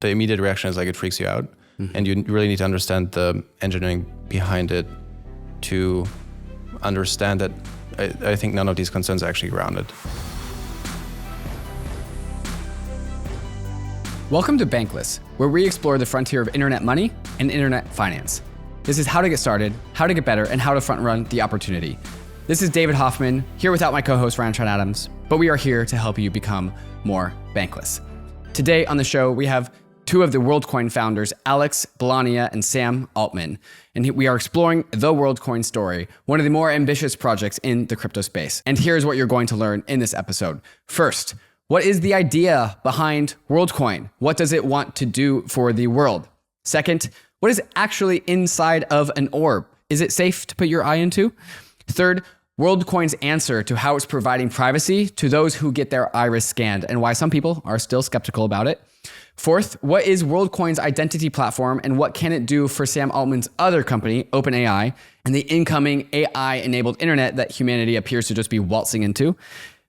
the immediate reaction is like it freaks you out. And you really need to understand the engineering behind it to understand that I think none of these concerns are actually grounded. Welcome to Bankless, where we explore the frontier of internet money and internet finance. This is how to get started, how to get better, and how to front run the opportunity. This is David Hoffman, here without my co-host Ryan Tran Adams, but we are here to help you become more bankless. Today on the show, we have two of the Worldcoin founders, Alex Blania and Sam Altman, and we are exploring the Worldcoin story, one of the more ambitious projects in the crypto space. And here's what you're going to learn in this episode. First, what is the idea behind Worldcoin? What does it want to do for the world? Second, what is actually inside of an orb? Is it safe to put your eye into? Third, Worldcoin's answer to how it's providing privacy to those who get their iris scanned and why some people are still skeptical about it. Fourth, what is Worldcoin's identity platform and what can it do for Sam Altman's other company, OpenAI, and the incoming AI-enabled internet that humanity appears to just be waltzing into?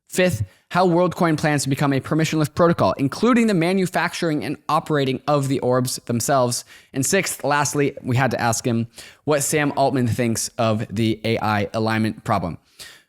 Fifth, how Worldcoin plans to become a permissionless protocol, including the manufacturing and operating of the orbs themselves. And sixth, lastly, we had to ask him what Sam Altman thinks of the AI alignment problem.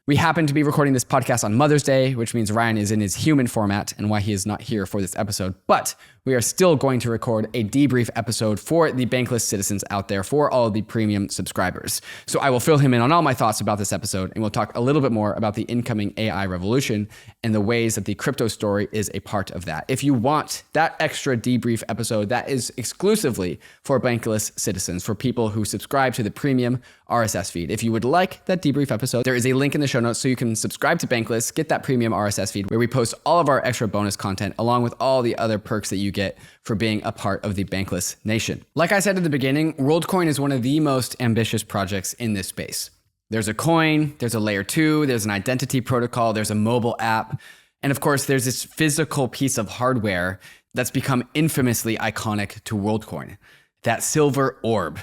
We happen to be recording this podcast on Mother's Day, which means Ryan is in his human format and why he is not here for this episode. But we are still going to record a debrief episode for the Bankless citizens out there, for all the premium subscribers. So I will fill him in on all my thoughts about this episode, and we'll talk a little bit more about the incoming AI revolution and the ways that the crypto story is a part of that. If you want that extra debrief episode, that is exclusively for Bankless citizens, for people who subscribe to the premium RSS feed. If you would like that debrief episode, there is a link in the show notes so you can subscribe to Bankless, get that premium RSS feed where we post all of our extra bonus content along with all the other perks that you get for being a part of the Bankless Nation. Like I said at the beginning, Worldcoin is one of the most ambitious projects in this space. There's a coin, there's a layer 2, there's an identity protocol, there's a mobile app, and of course there's this physical piece of hardware that's become infamously iconic to Worldcoin, that silver orb.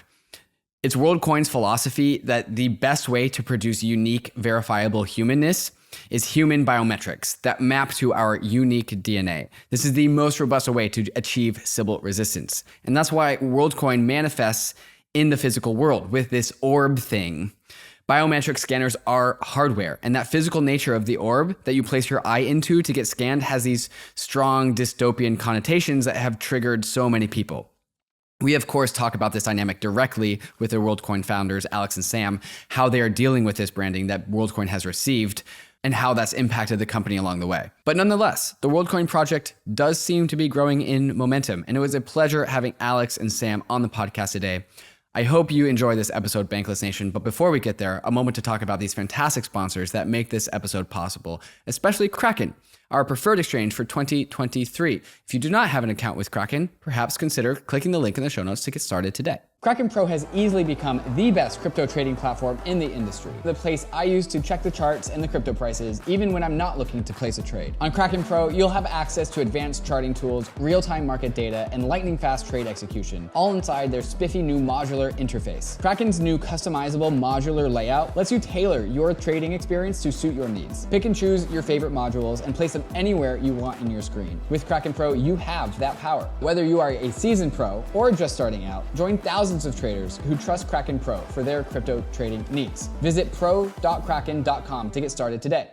It's Worldcoin's philosophy that the best way to produce unique, verifiable humanness is human biometrics that map to our unique DNA. This is the most robust way to achieve sybil resistance. And that's why Worldcoin manifests in the physical world with this orb thing. Biometric scanners are hardware, and that physical nature of the orb that you place your eye into to get scanned has these strong dystopian connotations that have triggered so many people. We, of course, talk about this dynamic directly with the Worldcoin founders, Alex and Sam, how they are dealing with this branding that Worldcoin has received and how that's impacted the company along the way. But nonetheless, the Worldcoin project does seem to be growing in momentum, and it was a pleasure having Alex and Sam on the podcast today. I hope you enjoy this episode, Bankless Nation, but before we get there, a moment to talk about these fantastic sponsors that make this episode possible, especially KRAKEN, our preferred exchange for 2023. If you do not have an account with KRAKEN, perhaps consider clicking the link in the show notes to get started today. KRAKEN Pro has easily become the best crypto trading platform in the industry. The place I use to check the charts and the crypto prices, even when I'm not looking to place a trade. On KRAKEN Pro, you'll have access to advanced charting tools, real-time market data, and lightning-fast trade execution, all inside their spiffy new modular interface. KRAKEN's new customizable modular layout lets you tailor your trading experience to suit your needs. Pick and choose your favorite modules and place them anywhere you want in your screen. With KRAKEN Pro, you have that power. Whether you are a seasoned pro or just starting out, join thousands of traders who trust KRAKEN Pro for their crypto trading needs. Visit pro.kraken.com to get started today.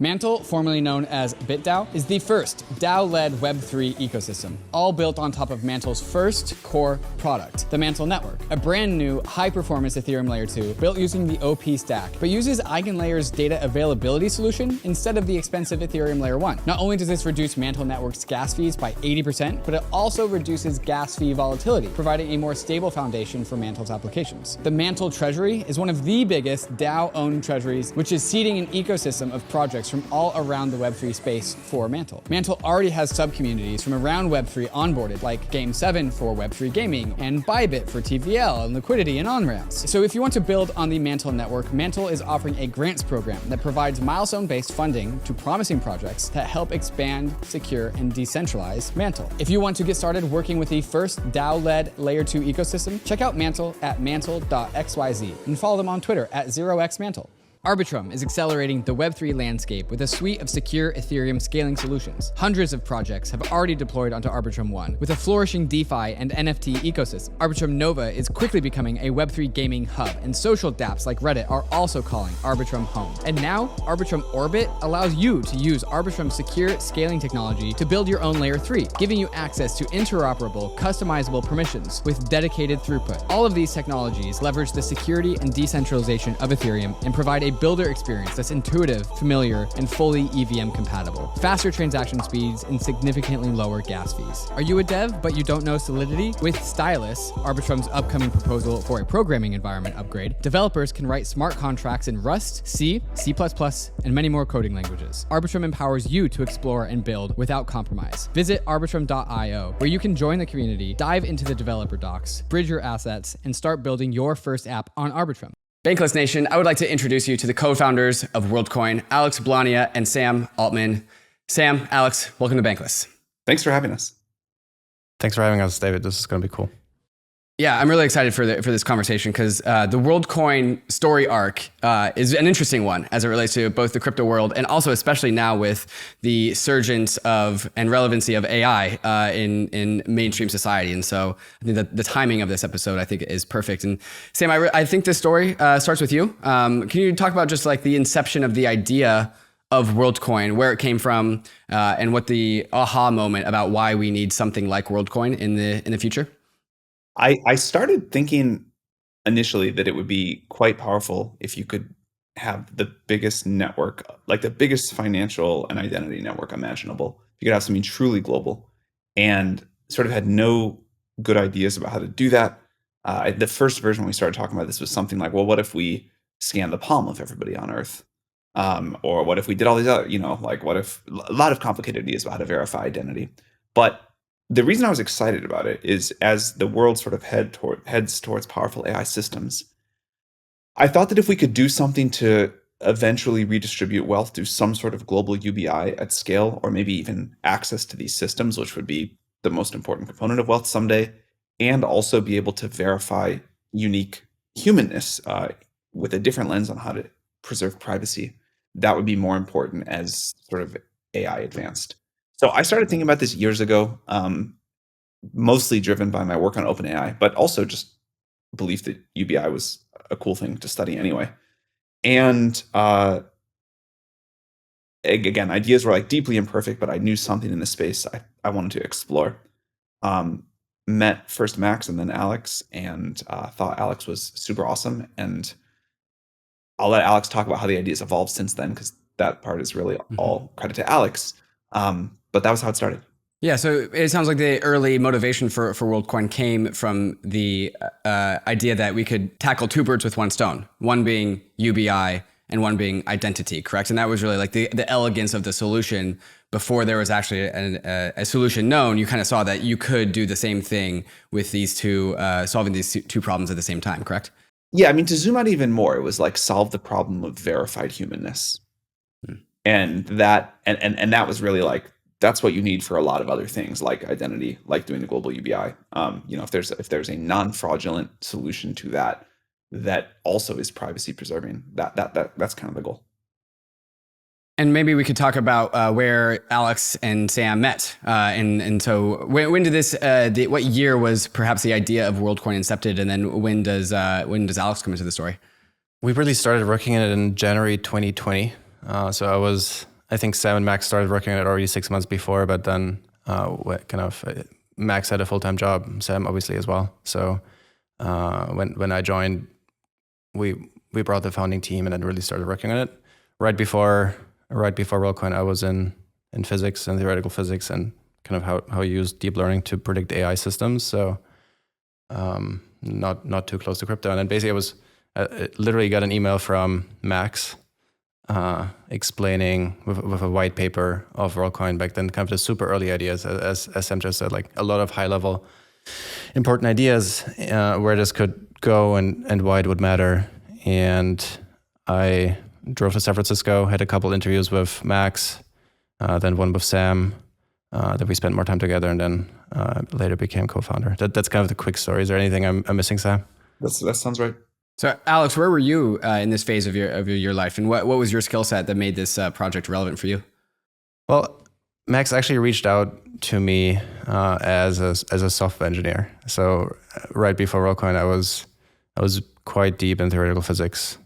Mantle, formerly known as BitDAO, is the first DAO-led Web3 ecosystem, all built on top of Mantle's first core product, the Mantle Network, a brand new high-performance Ethereum Layer 2 built using the OP stack, but uses EigenLayer's data availability solution instead of the expensive Ethereum Layer 1. Not only does this reduce Mantle Network's gas fees by 80%, but it also reduces gas fee volatility, providing a more stable foundation for Mantle's applications. The Mantle Treasury is one of the biggest DAO-owned treasuries, which is seeding an ecosystem of projects from all around the Web3 space for Mantle. Mantle already has sub-communities from around Web3 onboarded, like Game7 for Web3 gaming, and Bybit for TVL and liquidity and on-ramps. So if you want to build on the Mantle network, Mantle is offering a grants program that provides milestone-based funding to promising projects that help expand, secure, and decentralize Mantle. If you want to get started working with the first DAO-led Layer 2 ecosystem, check out Mantle at mantle.xyz and follow them on Twitter at 0xmantle. ARBITRUM is accelerating the Web3 landscape with a suite of secure Ethereum scaling solutions. Hundreds of projects have already deployed onto ARBITRUM 1. With a flourishing DeFi and NFT ecosystem, ARBITRUM Nova is quickly becoming a Web3 gaming hub, and social dApps like Reddit are also calling ARBITRUM home. And now, ARBITRUM Orbit allows you to use ARBITRUM's secure scaling technology to build your own Layer 3, giving you access to interoperable, customizable permissions with dedicated throughput. All of these technologies leverage the security and decentralization of Ethereum and provide a builder experience that's intuitive, familiar, and fully EVM compatible. Faster transaction speeds and significantly lower gas fees. Are you a dev but you don't know Solidity? With Stylus, ARBITRUM's upcoming proposal for a programming environment upgrade, developers can write smart contracts in Rust, C, C++, and many more coding languages. ARBITRUM empowers you to explore and build without compromise. Visit arbitrum.io, where you can join the community, dive into the developer docs, bridge your assets, and start building your first app on ARBITRUM. Bankless Nation, I would like to introduce you to the co-founders of Worldcoin, Alex Blania and Sam Altman. Sam, Alex, welcome to Bankless. Thanks for having us. Thanks for having us, David. This is going to be cool. Yeah, I'm really excited for this conversation because the Worldcoin story arc is an interesting one as it relates to both the crypto world and also especially now with the surgence of and relevancy of AI in mainstream society. And so I think that the timing of this episode, I think, is perfect. And Sam, I think this story starts with you. Can you talk about just like the inception of the idea of Worldcoin, where it came from, and what the aha moment about why we need something like Worldcoin in the future? I started thinking initially that it would be quite powerful if you could have the biggest network, like the biggest financial and identity network imaginable. You could have something truly global, and sort of had no good ideas about how to do that. The first version when we started talking about this was something like, well, what if we scan the palm of everybody on Earth? Or what if we did all these other, like what if a lot of complicated ideas about how to verify identity. But the reason I was excited about it is as the world sort of heads towards powerful AI systems, I thought that if we could do something to eventually redistribute wealth through some sort of global UBI at scale, or maybe even access to these systems, which would be the most important component of wealth someday, and also be able to verify unique humanness with a different lens on how to preserve privacy, that would be more important as sort of AI advanced. So I started thinking about this years ago, mostly driven by my work on OpenAI, but also just belief that UBI was a cool thing to study anyway. And again, ideas were like deeply imperfect, but I knew something in the space I wanted to explore. Met first Max and then Alex, and thought Alex was super awesome. And I'll let Alex talk about how the ideas evolved since then, because that part is really all credit to Alex. But that was how it started. Yeah, so it sounds like the early motivation for Worldcoin came from the idea that we could tackle two birds with one stone, one being UBI and one being identity, correct? And that was really like the elegance of the solution. Before there was actually a solution known, you kind of saw that you could do the same thing with these two, solving these two problems at the same time, correct? Yeah, I mean, to zoom out even more, it was like solve the problem of verified humanness. And that was really like, that's what you need for a lot of other things like identity, like doing the global UBI. If there's a non-fraudulent solution to that also is privacy preserving, that's kind of the goal. And maybe we could talk about where Alex and Sam met. And so when did this, what year was perhaps the idea of Worldcoin incepted? And then when does Alex come into the story? We really started working on it in January 2020. I think Sam and Max started working on it already 6 months before, but then Max had a full-time job, Sam obviously as well. So when I joined, we brought the founding team and then really started working on it. Right before Worldcoin, I was in physics and theoretical physics and kind of how you use deep learning to predict AI systems. So not too close to crypto. And then basically I literally got an email from Max explaining with a white paper of Worldcoin back then, kind of the super early ideas, as Sam just said, like a lot of high level important ideas where this could go and why it would matter. And I drove to San Francisco, had a couple interviews with Max, then one with Sam, then we spent more time together, and then later became co-founder. That's kind of the quick story. Is there anything I'm missing, Sam? That sounds right. So, Alex, where were you in this phase of your life, and what was your skill set that made this project relevant for you? Well, Max actually reached out to me as a software engineer. So right before Worldcoin, I was quite deep in theoretical physics,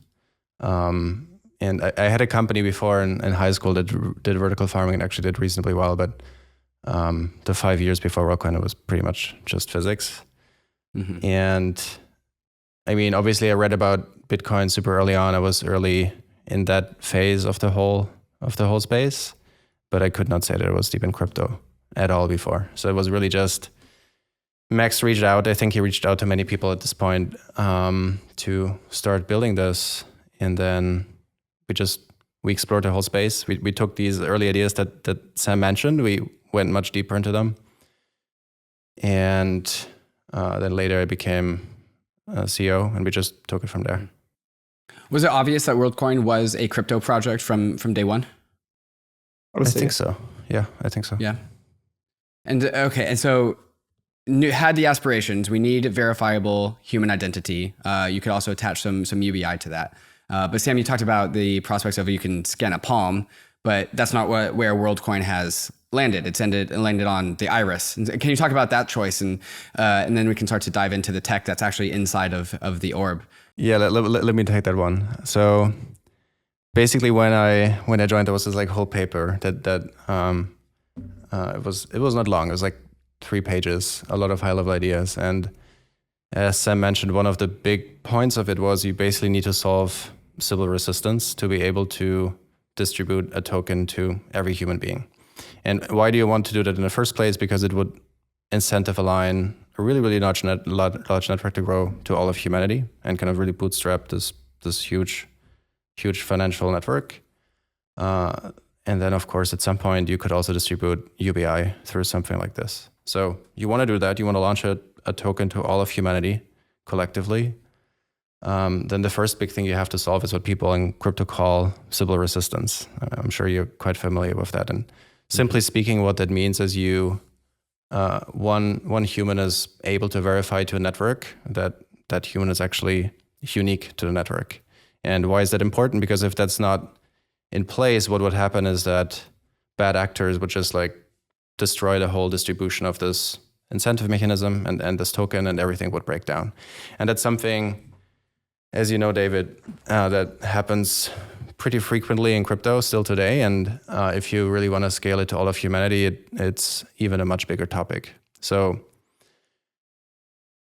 and I had a company before in high school that did vertical farming and actually did reasonably well. But the 5 years before Worldcoin, it was pretty much just physics. Mm-hmm. And I mean, obviously, I read about Bitcoin super early on. I was early in that phase of the whole space, but I could not say that I was deep in crypto at all before. So it was really just Max reached out. I think he reached out to many people at this point to start building this, and then we explored the whole space. We took these early ideas that Sam mentioned. We went much deeper into them, and then later I became CEO, and we just took it from there. Was it obvious that Worldcoin was a crypto project from day one? I think so. Yeah, I think so. Yeah. And okay, and so had the aspirations. We need verifiable human identity. You could also attach some UBI to that. But Sam, you talked about the prospects of you can scan a palm, but that's not where Worldcoin has landed. It landed on the iris. Can you talk about that choice, and then we can start to dive into the tech that's actually inside of the orb? Yeah, let me take that one. So basically, when I joined, there was this like whole paper that it was not long. It was like 3 pages, a lot of high level ideas, and as Sam mentioned, one of the big points of it was you basically need to solve sybil resistance to be able to distribute a token to every human being. And why do you want to do that in the first place? Because it would incentive align a really, really large network to grow to all of humanity and kind of really bootstrap this huge financial network. And then, of course, at some point, you could also distribute UBI through something like this. So you want to do that. You want to launch a token to all of humanity collectively. Then the first big thing you have to solve is what people in crypto call sybil resistance. I'm sure you're quite familiar with that. And simply speaking, what that means is one human is able to verify to a network that human is actually unique to the network. And why is that important? Because if that's not in place, what would happen is that bad actors would just like destroy the whole distribution of this incentive mechanism and this token, and everything would break down. And that's something, as you know, David, that happens pretty frequently in crypto still today. And if you really want to scale it to all of humanity, it's even a much bigger topic. So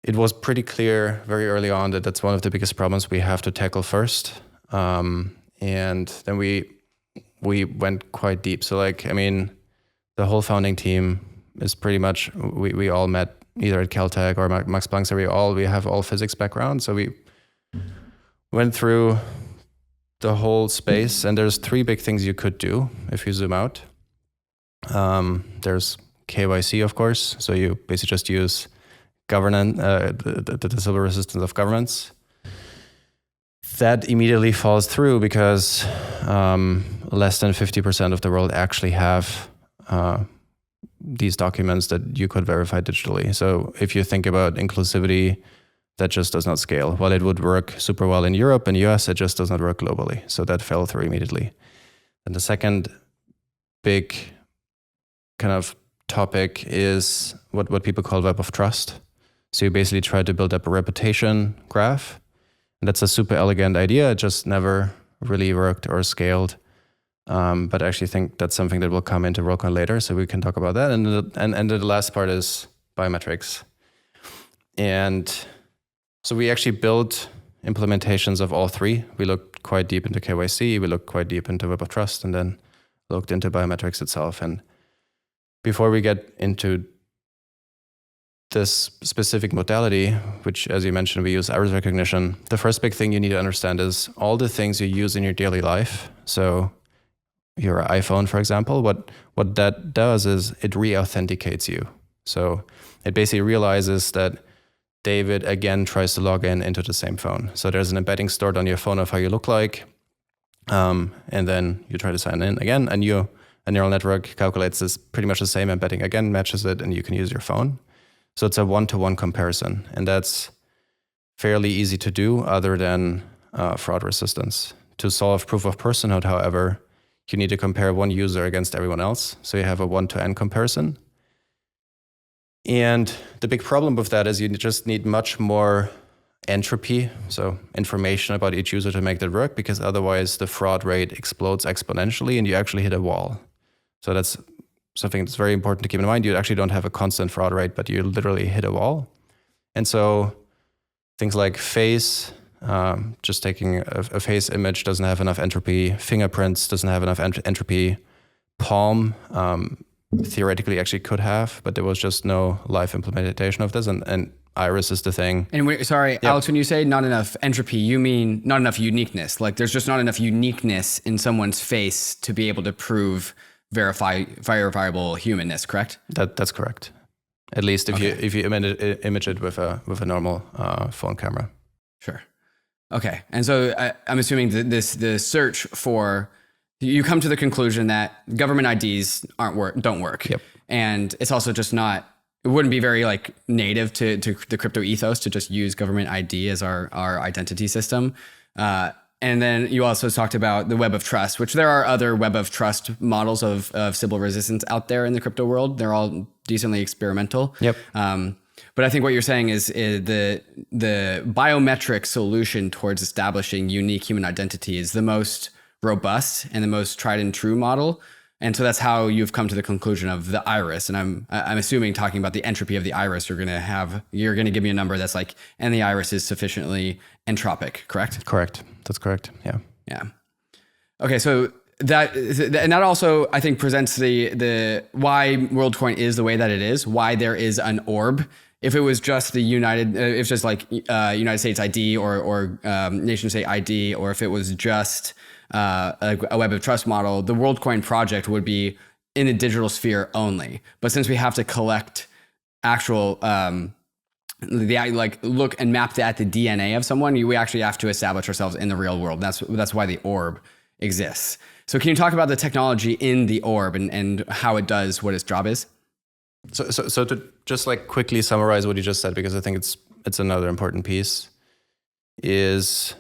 it was pretty clear very early on that that's one of the biggest problems we have to tackle first. And then we went quite deep. So the whole founding team is pretty much, we all met either at Caltech or Max Planck. So we have all physics background. So we went through the whole space, and there's 3 big things you could do if you zoom out. There's KYC, of course. So you basically just use governance, the sybil resistance of governments. That immediately falls through because less than 50% of the world actually have these documents that you could verify digitally. So if you think about inclusivity, that just does not scale. While it would work super well in Europe and US, it just does not work globally. So that fell through immediately. And the second big kind of topic is what people call web of trust. So you basically try to build up a reputation graph. And that's a super elegant idea. It just never really worked or scaled. But I actually think that's something that will come into Worldcoin later, so we can talk about that. And the last part is biometrics. And so we actually built implementations of all 3. We looked quite deep into KYC, we looked quite deep into web of trust, and then looked into biometrics itself. And before we get into this specific modality, which, as you mentioned, we use iris recognition, the first big thing you need to understand is all the things you use in your daily life. So your iPhone, for example, what that does is it re-authenticates you. So it basically realizes that David again tries to log into the same phone. So there's an embedding stored on your phone of how you look like, and then you try to sign in again, and a neural network calculates this pretty much the same embedding again, matches it, and you can use your phone. So it's a one-to-one comparison, and that's fairly easy to do other than fraud resistance. To solve proof of personhood, however, you need to compare one user against everyone else. So you have a 1-to-n comparison. And the big problem with that is you just need much more entropy, so information about each user to make that work, because otherwise the fraud rate explodes exponentially and you actually hit a wall. So that's something that's very important to keep in mind. You actually don't have a constant fraud rate, but you literally hit a wall. And so things like face, just taking a face image doesn't have enough entropy. Fingerprints doesn't have enough entropy. Palm, theoretically actually could have, but there was just no live implementation of this. And iris is the thing. And sorry, Alex, when you say not enough entropy, you mean not enough uniqueness. Like there's just not enough uniqueness in someone's face to be able to prove verifiable humanness, correct? That's correct. At least if you image it with a normal phone camera. Sure. Okay. And so I'm assuming that the search for, you come to the conclusion that government IDs don't work. Yep. And it's also just not, it wouldn't be very like native to the crypto ethos to just use government ID as our identity system. And then you also talked about the web of trust, which there are other web of trust models of sybil resistance out there in the crypto world. They're all decently experimental. Yep. But I think what you're saying is the biometric solution towards establishing unique human identity is the most robust and the most tried and true model. And so that's how you've come to the conclusion of the iris. And I'm assuming, talking about the entropy of the iris, you're going to give me a number that's like, and the iris is sufficiently entropic, correct? Correct. That's correct. Yeah. Yeah. Okay. So that also, I think, presents the why Worldcoin is the way that it is, why there is an orb. If it was just the if just like United States ID or nation state ID, or if it was just a web of trust model, the Worldcoin project would be in a digital sphere only. But since we have to collect actual look and map at the DNA of someone, we actually have to establish ourselves in the real world. That's why the orb exists. So can you talk about the technology in the orb and how it does what its job is? So to just like quickly summarize what you just said, because I think it's another important piece, is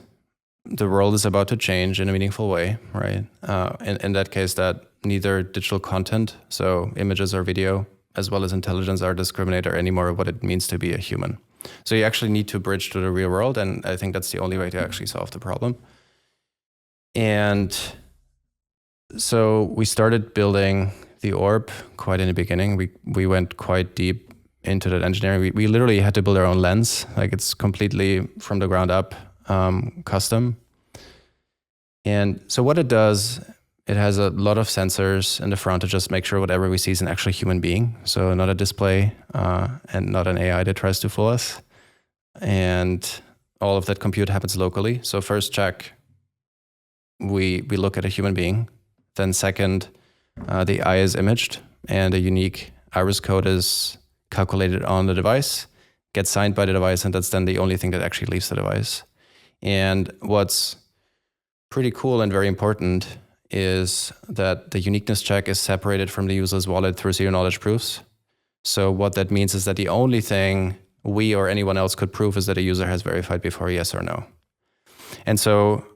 the world is about to change in a meaningful way, right? In that case, that neither digital content, so images or video, as well as intelligence are discriminator anymore of what it means to be a human. So you actually need to bridge to the real world, and I think that's the only way to actually solve the problem. And so we started building the orb quite in the beginning. We went quite deep into that engineering. We literally had to build our own lens. Like, it's completely from the ground up, custom. And so what it does, it has a lot of sensors in the front to just make sure whatever we see is an actual human being. So not a display and not an AI that tries to fool us. And all of that compute happens locally. So first check, we look at a human being. Then second, the eye is imaged and a unique iris code is calculated on the device, gets signed by the device, and that's then the only thing that actually leaves the device. And what's pretty cool and very important is that the uniqueness check is separated from the user's wallet through zero knowledge proofs. So what that means is that the only thing we or anyone else could prove is that a user has verified before, yes or no. And so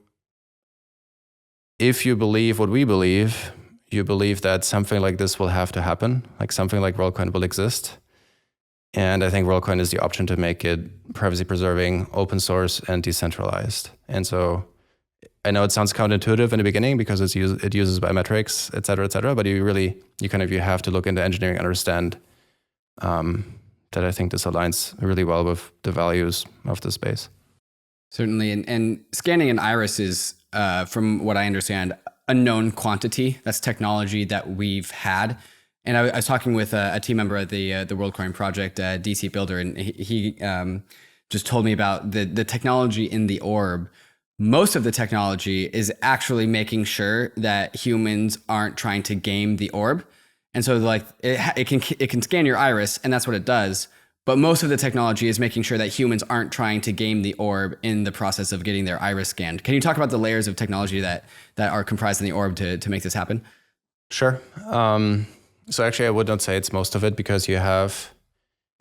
if you believe what we believe, you believe that something like this will have to happen, like something like Worldcoin will exist. And I think Worldcoin is the option to make it privacy preserving, open source, and decentralized. And so I know it sounds counterintuitive in the beginning because it uses biometrics, et cetera, but you have to look into engineering and understand that I think this aligns really well with the values of the space. Certainly. And scanning an iris is, from what I understand, a known quantity. That's technology that we've had. And I was talking with a team member at the Worldcoin project, DC Builder, and he just told me about the technology in the orb. Most of the technology is actually making sure that humans aren't trying to game the orb. And so like it can scan your iris, and that's what it does. But most of the technology is making sure that humans aren't trying to game the orb in the process of getting their iris scanned. Can you talk about the layers of technology that are comprised in the orb to make this happen? Sure. So actually, I would not say it's most of it, because you have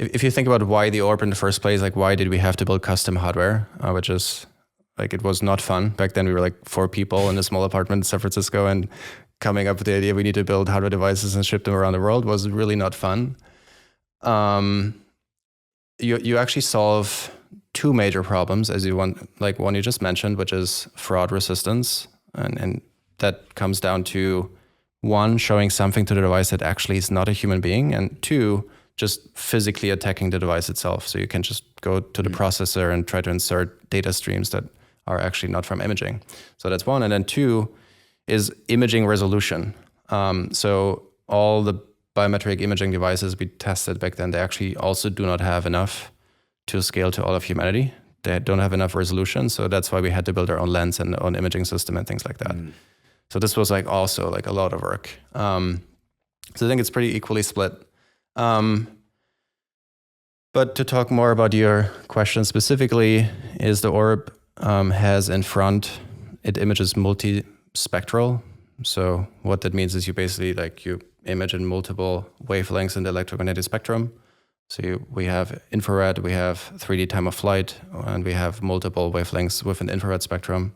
if you think about why the Orb in the first place, like why did we have to build custom hardware, which is like, it was not fun. Back then we were like 4 people in a small apartment in San Francisco, and coming up with the idea we need to build hardware devices and ship them around the world was really not fun. You actually solve 2 major problems, as you want, like one you just mentioned, which is fraud resistance. And that comes down to 1, showing something to the device that actually is not a human being, and 2, just physically attacking the device itself. So you can just go to the processor and try to insert data streams that are actually not from imaging. So that's 1. And then 2 is imaging resolution. So all the biometric imaging devices we tested back then, they actually also do not have enough to scale to all of humanity. They don't have enough resolution. So that's why we had to build our own lens and own imaging system and things like that. So this was like also like a lot of work. So I think it's pretty equally split. But to talk more about your question specifically, is the Orb has in front, it images multispectral. So what that means is you basically like you image in multiple wavelengths in the electromagnetic spectrum. So we have infrared, we have 3D time of flight, and we have multiple wavelengths with an infrared spectrum,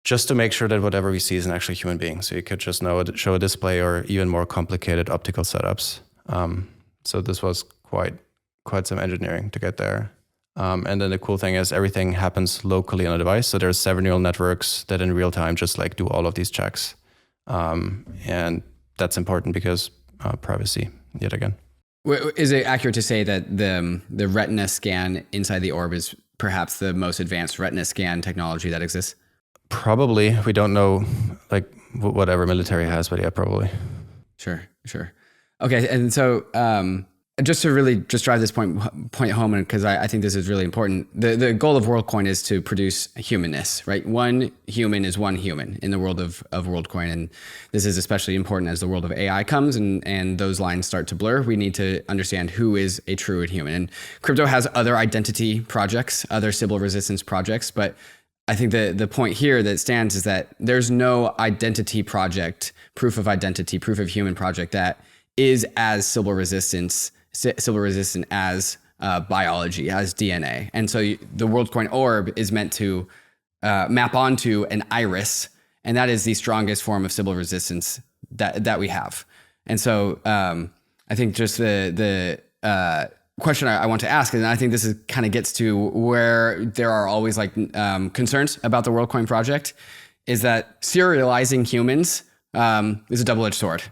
just to make sure that whatever we see is an actual human being. So you could just show a display or even more complicated optical setups. So this was quite some engineering to get there. And then the cool thing is everything happens locally on a device. So there's 7 neural networks that in real time just like do all of these checks. And that's important because privacy, yet again. Is it accurate to say that the retina scan inside the Orb is perhaps the most advanced retina scan technology that exists? Probably. We don't know like whatever military has, but yeah, probably. Sure. Okay, and so just to really just drive this point home, and because I think this is really important, the goal of Worldcoin is to produce humanness, right? One human is one human in the world of Worldcoin, and this is especially important as the world of AI comes and those lines start to blur. We need to understand who is a true human, and crypto has other identity projects, other sybil resistance projects, but I think the point here that stands is that there's no identity project, proof of identity, proof of human project that is as sybil resistant as biology, as DNA. And so the Worldcoin Orb is meant to map onto an iris, and that is the strongest form of sybil resistance that we have. And so I think just the question I want to ask, and I think this is kind of gets to where there are always like concerns about the Worldcoin project, is that serializing humans is a double-edged sword.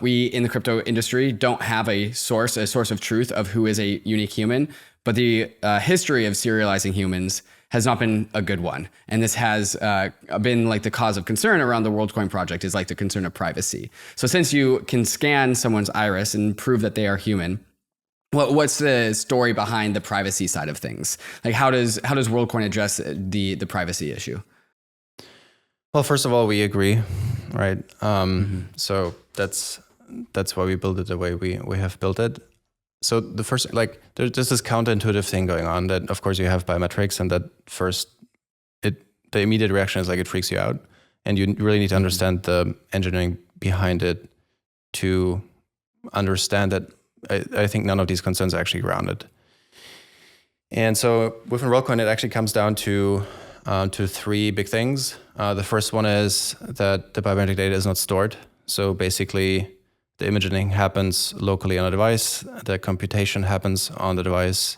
We in the crypto industry don't have a source of truth of who is a unique human, but the history of serializing humans has not been a good one. And this has been like the cause of concern around the Worldcoin project, is like the concern of privacy. So since you can scan someone's iris and prove that they are human, what's the story behind the privacy side of things? Like how does Worldcoin address the privacy issue? Well, first of all, we agree, right? So that's why we built it the way we have built it. So the first, like, there's just this counterintuitive thing going on that, of course, you have biometrics, and that first, the immediate reaction is like it freaks you out, and you really need to understand the engineering behind it to understand that. I think none of these concerns are actually grounded. And so within Worldcoin, it actually comes down to 3 big things. The first one is that the biometric data is not stored. So basically, the imaging happens locally on a device, the computation happens on the device,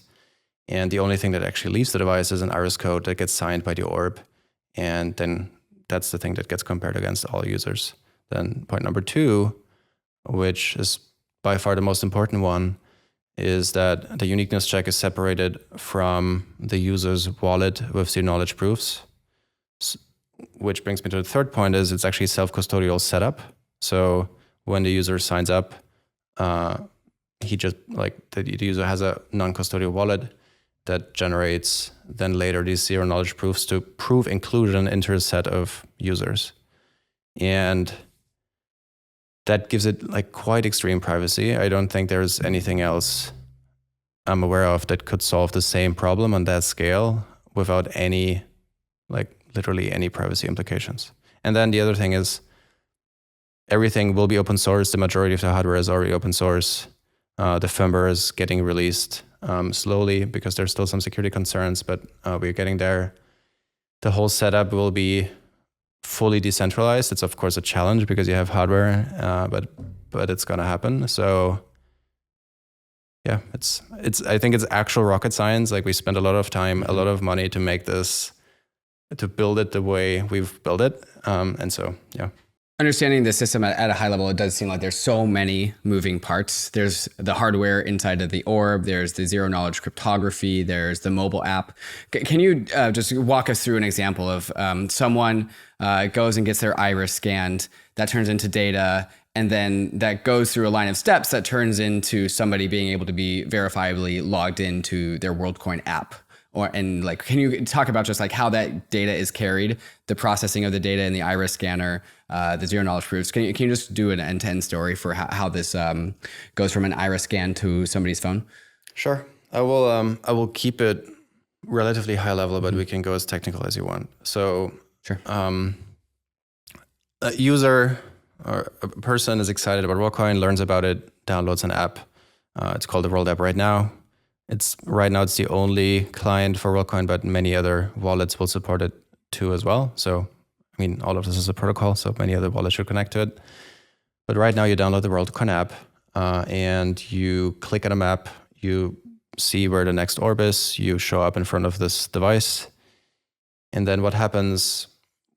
and the only thing that actually leaves the device is an iris code that gets signed by the Orb. And then that's the thing that gets compared against all users. Then point number 2, which is by far the most important one, is that the uniqueness check is separated from the user's wallet with the knowledge proofs, which brings me to the third point, is it's actually self-custodial setup. So when the user signs up, he just like the user has a non-custodial wallet that generates then later these zero knowledge proofs to prove inclusion into a set of users. And that gives it like quite extreme privacy. I don't think there's anything else I'm aware of that could solve the same problem on that scale without any, like literally any privacy implications. And then the other thing is everything will be open source. The majority of the hardware is already open source. The firmware is getting released slowly because there's still some security concerns, but we're getting there. The whole setup will be fully decentralized. It's of course a challenge because you have hardware, but it's gonna happen. So yeah, it's I think it's actual rocket science. Like we spent a lot of time, a lot of money to make this, to build it the way we've built it. And so yeah. Understanding the system at a high level, it does seem like there's so many moving parts. There's the hardware inside of the Orb, there's the zero knowledge cryptography, there's the mobile app. Can you just walk us through an example of someone goes and gets their iris scanned, that turns into data, and then that goes through a line of steps that turns into somebody being able to be verifiably logged into their Worldcoin app? Can you talk about just like how that data is carried, the processing of the data in the iris scanner, the zero knowledge proofs? Can you just do an end-to-end story for how this goes from an iris scan to somebody's phone? Sure. I will keep it relatively high level, but we can go as technical as you want. So sure. A user or a person is excited about Worldcoin, learns about it, downloads an app. It's called the World app right now. It's the only client for Worldcoin, but many other wallets will support it too as well. So, I mean, all of this is a protocol, so many other wallets should connect to it. But right now you download the Worldcoin app and you click on a map, you see where the next orb is, you show up in front of this device. And then what happens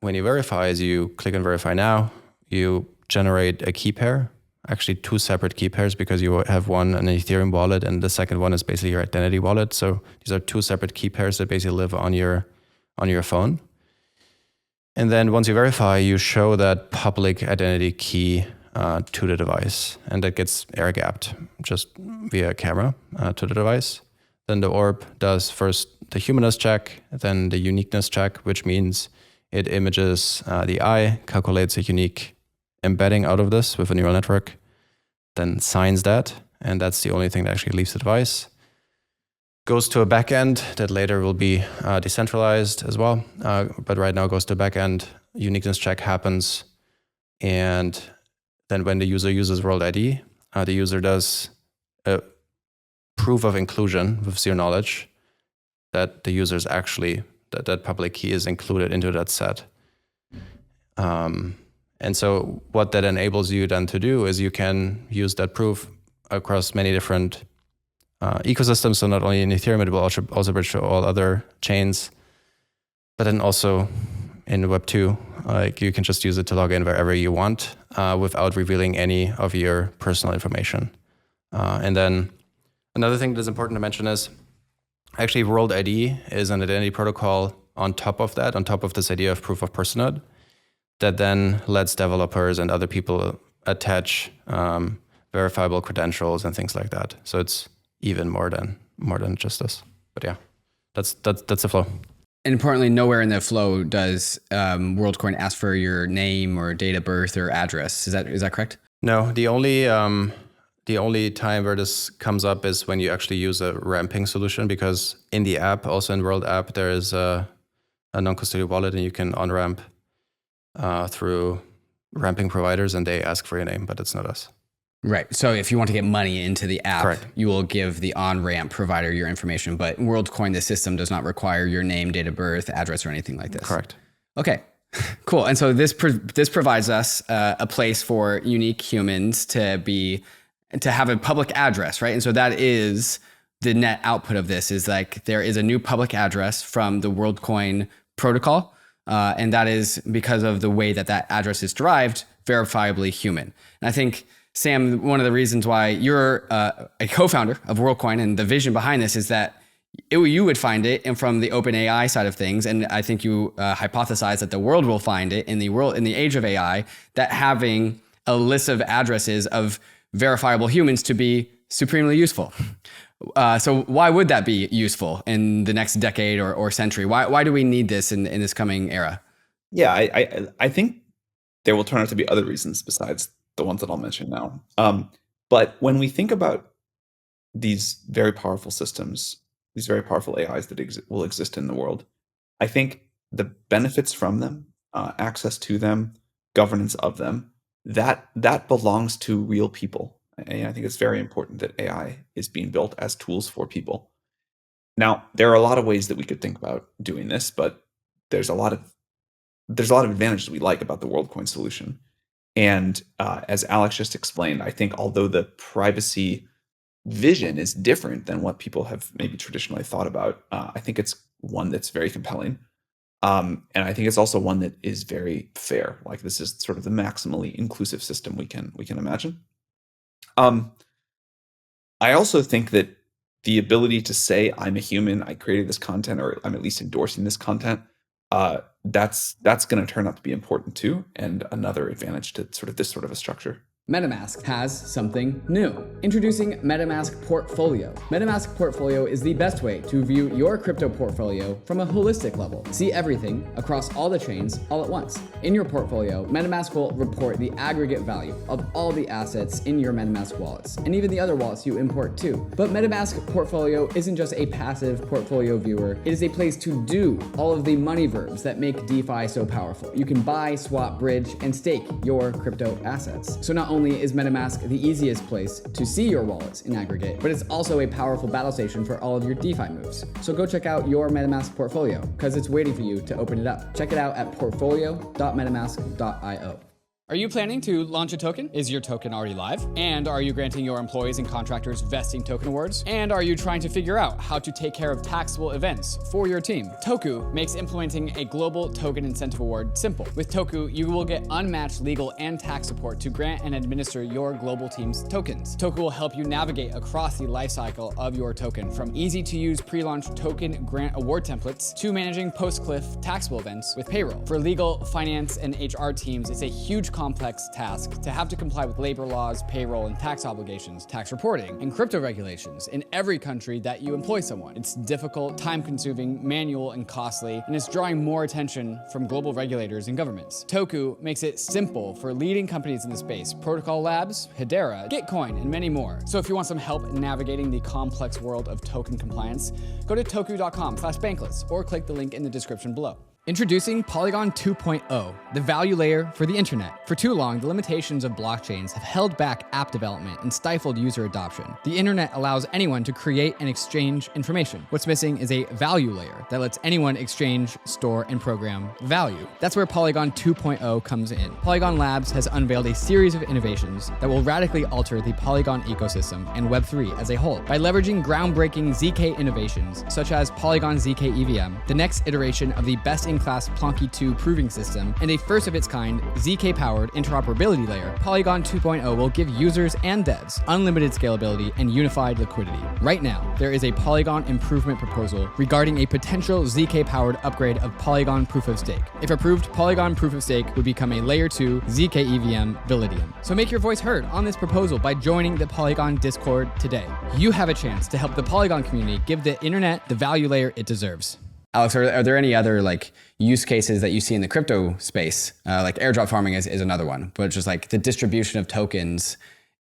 when you verify is you click on verify now, you generate a key pair. Actually, two separate key pairs because you have one an Ethereum wallet and the second one is basically your identity wallet. So these are two separate key pairs that basically live on your phone. And then once you verify, you show that public identity key to the device, and that gets air gapped just via camera to the device. Then the Orb does first the humanness check, then the uniqueness check, which means it images the eye, calculates a unique embedding out of this with a neural network, then signs that, and that's the only thing that actually leaves the device. Goes to a backend that later will be decentralized as well, but right now goes to a backend. Uniqueness check happens, and then when the user uses World ID, the user does a proof of inclusion with zero knowledge that the user is actually that public key is included into that set. And so what that enables you then to do is you can use that proof across many different ecosystems. So not only in Ethereum, it will also bridge to all other chains, but then also in Web 2, like you can just use it to log in wherever you want without revealing any of your personal information. And then another thing that's important to mention is actually World ID is an identity protocol on top of that, on top of this idea of proof of personhood, that then lets developers and other people attach verifiable credentials and things like that. So it's even more than just this. But yeah, that's the flow. And importantly, nowhere in the flow does Worldcoin ask for your name or date of birth or address. Is that correct? No, the only time where this comes up is when you actually use a ramping solution, because in the app, also in World app, there is a non-custodial wallet, and you can on-ramp through ramping providers, and they ask for your name, but it's not us. Right. So if you want to get money into the app, correct, you will give the on-ramp provider your information, but Worldcoin, the system, does not require your name, date of birth, address, or anything like this. Correct. Okay, cool. And so this provides us a place for unique humans to have a public address, right? And so that is the net output of this, is like there is a new public address from the Worldcoin protocol, and that is because of the way that address is derived, verifiably human. And I think, Sam, one of the reasons why you're a co-founder of Worldcoin and the vision behind this is that you would find it and from the OpenAI side of things, and I think you hypothesize that the world will find it in the age of AI, that having a list of addresses of verifiable humans to be supremely useful. So why would that be useful in the next decade or century? Why do we need this in this coming era? Yeah, I think there will turn out to be other reasons besides the ones that I'll mention now. But when we think about these very powerful systems, these very powerful AIs that will exist in the world, I think the benefits from them, access to them, governance of them, that belongs to real people. And I think it's very important that AI is being built as tools for people. Now, there are a lot of ways that we could think about doing this, but there's a lot of advantages we like about the WorldCoin solution. And as Alex just explained, I think although the privacy vision is different than what people have maybe traditionally thought about, I think it's one that's very compelling. And I think it's also one that is very fair. Like, this is sort of the maximally inclusive system we can imagine. I also think that the ability to say, I'm a human, I created this content, or I'm at least endorsing this content, that's going to turn out to be important too, and another advantage to this sort of a structure. MetaMask has something new. Introducing MetaMask Portfolio. MetaMask Portfolio is the best way to view your crypto portfolio from a holistic level. See everything across all the chains all at once. In your portfolio, MetaMask will report the aggregate value of all the assets in your MetaMask wallets, and even the other wallets you import too. But MetaMask Portfolio isn't just a passive portfolio viewer, it is a place to do all of the money verbs that make DeFi so powerful. You can buy, swap, bridge, and stake your crypto assets. So not only is MetaMask the easiest place to see your wallets in aggregate, but it's also a powerful battle station for all of your DeFi moves. So go check out your MetaMask portfolio, because it's waiting for you to open it up. Check it out at portfolio.metamask.io. Are you planning to launch a token? Is your token already live? And are you granting your employees and contractors vesting token awards? And are you trying to figure out how to take care of taxable events for your team? Toku makes implementing a global token incentive award simple. With Toku, you will get unmatched legal and tax support to grant and administer your global team's tokens. Toku will help you navigate across the lifecycle of your token, from easy-to-use pre-launch token grant award templates to managing post-cliff taxable events with payroll. For legal, finance, and HR teams, it's a huge complex task to have to comply with labor laws, payroll and tax obligations, tax reporting, and crypto regulations in every country that you employ someone. It's difficult, time-consuming, manual, and costly, and it's drawing more attention from global regulators and governments. Toku makes it simple for leading companies in the space: Protocol Labs, Hedera, Gitcoin, and many more. So if you want some help navigating the complex world of token compliance, go to toku.com/bankless or click the link in the description below. Introducing Polygon 2.0, the value layer for the internet. For too long, the limitations of blockchains have held back app development and stifled user adoption. The internet allows anyone to create and exchange information. What's missing is a value layer that lets anyone exchange, store, and program value. That's where Polygon 2.0 comes in. Polygon Labs has unveiled a series of innovations that will radically alter the Polygon ecosystem and Web3 as a whole. By leveraging groundbreaking ZK innovations, such as Polygon ZK EVM, the next iteration of the best-in-class Plonky 2 proving system, and a first-of-its-kind ZK-powered interoperability layer, Polygon 2.0 will give users and devs unlimited scalability and unified liquidity. Right now, there is a Polygon improvement proposal regarding a potential ZK-powered upgrade of Polygon Proof of Stake. If approved, Polygon Proof of Stake would become a Layer 2 ZK EVM Validium. So make your voice heard on this proposal by joining the Polygon Discord today. You have a chance to help the Polygon community give the internet the value layer it deserves. Alex, are there any other use cases that you see in the crypto space? Airdrop farming is another one, but just the distribution of tokens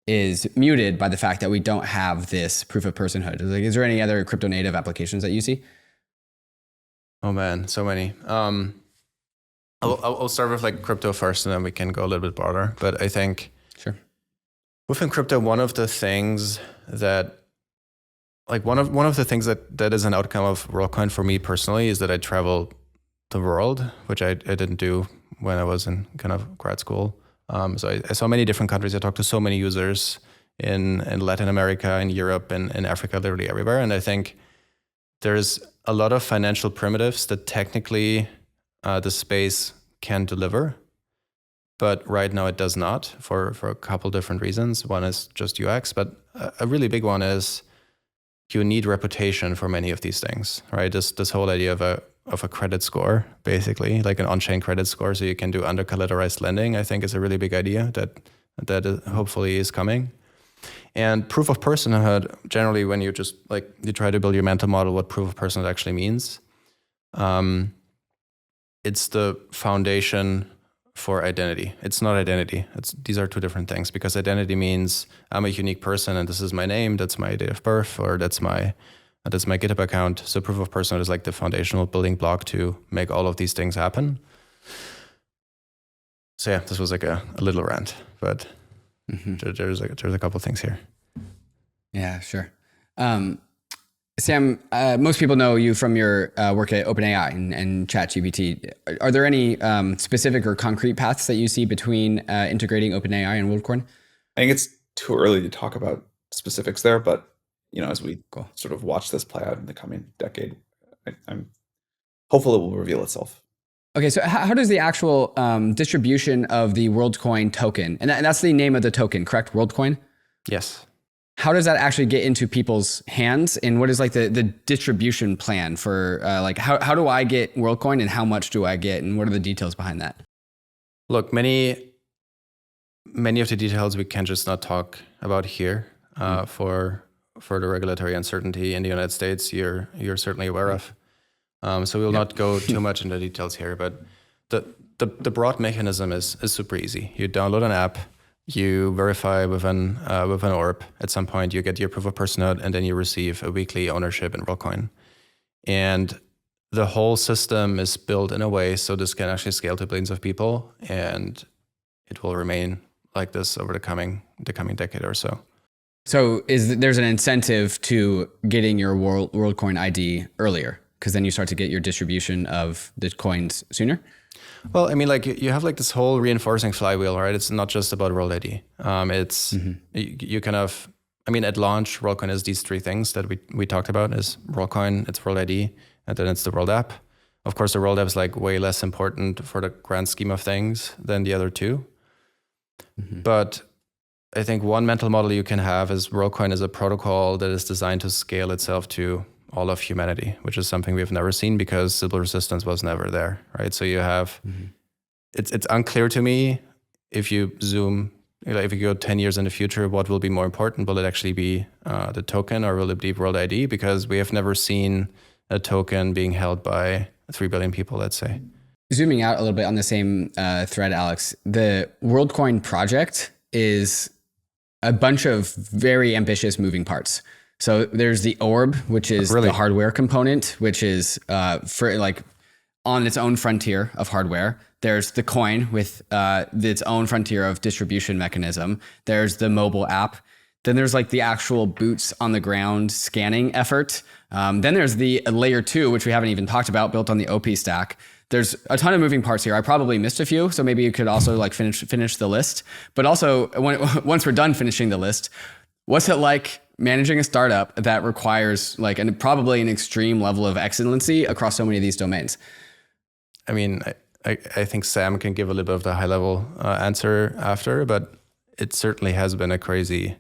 is muted by the fact that we don't have this proof of personhood. Is there any other crypto native applications that you see? Oh man, so many. I'll start with crypto first, and then we can go a little bit broader. But I think within crypto, one of the things that one of the things that is an outcome of Worldcoin for me personally is that I travel the world, which I didn't do when I was in kind of grad school. So I saw many different countries. I talked to so many users in Latin America, in Europe, and in Africa, literally everywhere. And I think there's a lot of financial primitives that technically the space can deliver, but right now it does not for a couple different reasons. One is just UX, but a really big one is you need reputation for many of these things, right? This whole idea of a credit score, basically, like an on-chain credit score, so you can do under-collateralized lending, I think is a really big idea that hopefully is coming. And proof of personhood, generally, when you just you try to build your mental model what proof of personhood actually means, it's the foundation for identity. It's not identity. These are two different things, because identity means I'm a unique person and this is my name, that's my date of birth, or that's my GitHub account. So proof of personhood is the foundational building block to make all of these things happen. So yeah, this was a little rant, but there's a couple things here. Yeah, sure. Sam, most people know you from your work at OpenAI and ChatGPT. Are there any specific or concrete paths that you see between integrating OpenAI and Worldcoin? I think it's too early to talk about specifics there, but as we sort of watch this play out in the coming decade, I'm hopeful it will reveal itself. Okay, so how does the actual distribution of the Worldcoin token, and that's the name of the token, correct? Worldcoin? Yes. How does that actually get into people's hands, and what is like the distribution plan for like how do I get Worldcoin and how much do I get, and what are the details behind that? Look, many of the details we can just not talk about here for the regulatory uncertainty in the United States. You're certainly aware of. So we will not go too much into details here, but the broad mechanism is super easy. You download an app, you verify with an orb. At some point, you get your proof of personhood, and then you receive a weekly ownership in Worldcoin. And the whole system is built in a way so this can actually scale to billions of people, and it will remain like this over the coming decade or so. So there's an incentive to getting your Worldcoin ID earlier, because then you start to get your distribution of the coins sooner? Well, I mean, like you have like this whole reinforcing flywheel, right? It's not just about World ID. You kind of, I mean, at launch, Worldcoin is these three things that we talked about: is Worldcoin, it's World ID, and then it's the World app. Of course, the World app is like way less important for the grand scheme of things than the other two. But I think one mental model you can have is Worldcoin is a protocol that is designed to scale itself to all of humanity, which is something we've never seen because sybil resistance was never there, right? So you have, it's unclear to me if you zoom, if you go 10 years in the future, what will be more important? Will it actually be the token, or will it be World ID? Because we have never seen a token being held by 3 billion people, let's say. Zooming out a little bit on the same thread, Alex, the Worldcoin project is a bunch of very ambitious moving parts. So there's the Orb, which is the hardware component, which is for like on its own frontier of hardware. There's the coin with its own frontier of distribution mechanism. There's the mobile app. Then there's like the actual boots on the ground scanning effort. Then there's the layer 2, which we haven't even talked about, built on the OP stack. There's a ton of moving parts here. I probably missed a few, so maybe you could also like finish the list. But also, once we're done finishing the list, what's it like managing a startup that requires like probably an extreme level of excellency across so many of these domains? I mean, I think Sam can give a little bit of the high level answer after, but it certainly has been a crazy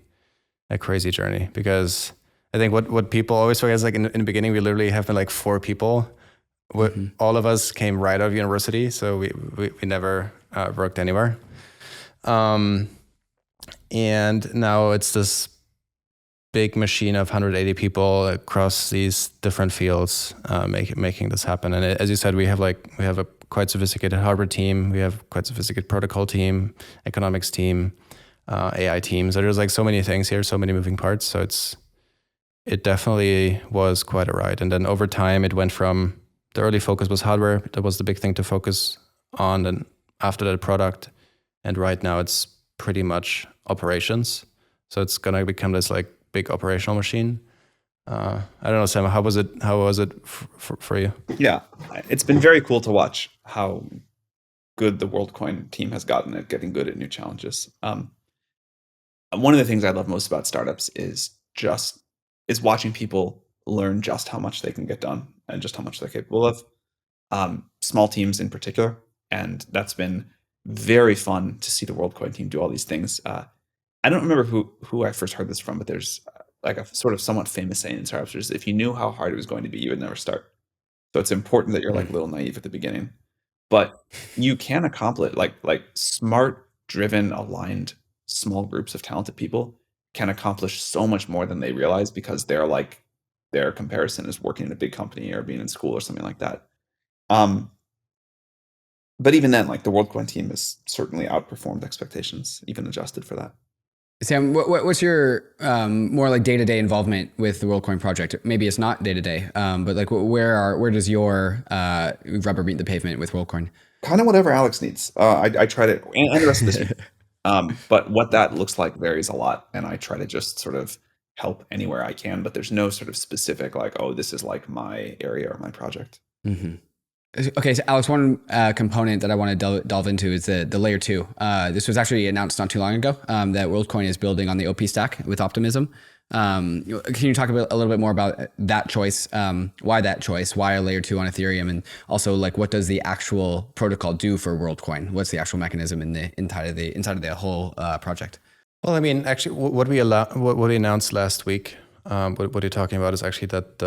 journey, because I think what people always forget is like in the beginning, we literally have been like 4 people. All of us came right out of university, so we never worked anywhere. And now it's this big machine of 180 people across these different fields making this happen. And as you said, we have a quite sophisticated hardware team, we have quite sophisticated protocol team, economics team, AI team. So there's like so many things here, so many moving parts. So it definitely was quite a ride. And then over time, it went from the early focus was hardware. That was the big thing to focus on. And after that, product. And right now it's pretty much operations. So it's going to become this like big operational machine. I don't know, Sam, how was it for you? Yeah, it's been very cool to watch how good the Worldcoin team has gotten at getting good at new challenges. One of the things I love most about startups is watching people learn just how much they can get done and just how much they're capable of. Small teams in particular, and that's been very fun to see the Worldcoin team do all these things. I don't remember who I first heard this from, but there's like a sort of somewhat famous saying in startups, which is if you knew how hard it was going to be, you would never start. So it's important that you're like a little naive at the beginning, but you can accomplish like smart, driven, aligned, small groups of talented people can accomplish so much more than they realize, because their comparison is working in a big company or being in school or something like that. But even then, like the Worldcoin team has certainly outperformed expectations, even adjusted for that. Sam, what's your more like day-to-day involvement with the Worldcoin project? Maybe it's not day-to-day, but like where does your rubber meet the pavement with Worldcoin? Kind of whatever Alex needs. I tried it, and the rest of this. But what that looks like varies a lot, and I try to just sort of help anywhere I can. But there's no sort of specific like, oh, this is like my area or my project. Mm-hmm. Okay, so Alex, one component that I want to delve into is the layer 2. This was actually announced not too long ago that WorldCoin is building on the OP stack with Optimism. Can you talk a little bit more about that choice? Why that choice? Why a layer 2 on Ethereum? And also, like, what does the actual protocol do for WorldCoin? What's the actual mechanism inside of the whole project? Well, I mean, actually, what we announced last week, what you're talking about is actually that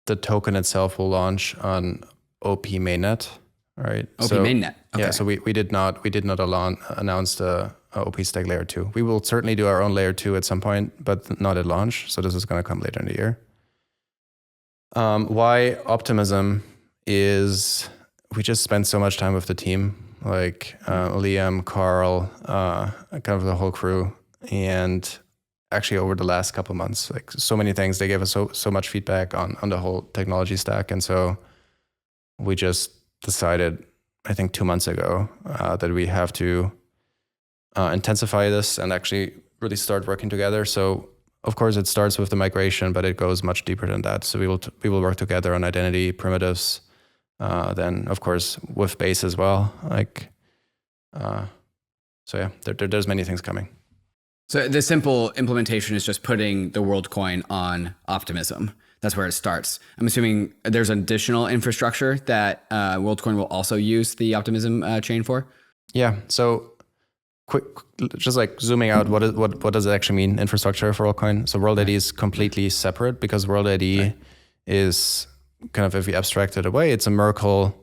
the token itself will launch on OP mainnet, right? OP mainnet. Okay. Yeah. So we did not announce the OP stack layer 2. We will certainly do our own layer 2 at some point, but not at launch. So this is going to come later in the year. Why Optimism is we just spent so much time with the team, like Liam, Carl, kind of the whole crew, and actually over the last couple of months, like so many things. They gave us so much feedback on the whole technology stack. And so we just decided, I think 2 months ago, that we have to intensify this and actually really start working together. So of course it starts with the migration, but it goes much deeper than that. So we will work together on identity primitives, then of course with base as well. Like, so yeah, there's many things coming. So the simple implementation is just putting the WorldCoin on Optimism. That's where it starts. I'm assuming there's additional infrastructure that WorldCoin will also use the Optimism chain for. Yeah. So quick, just like zooming out, what does it actually mean, infrastructure for WorldCoin? So World ID is completely separate because World ID is kind of, if we abstract it away, it's a Merkle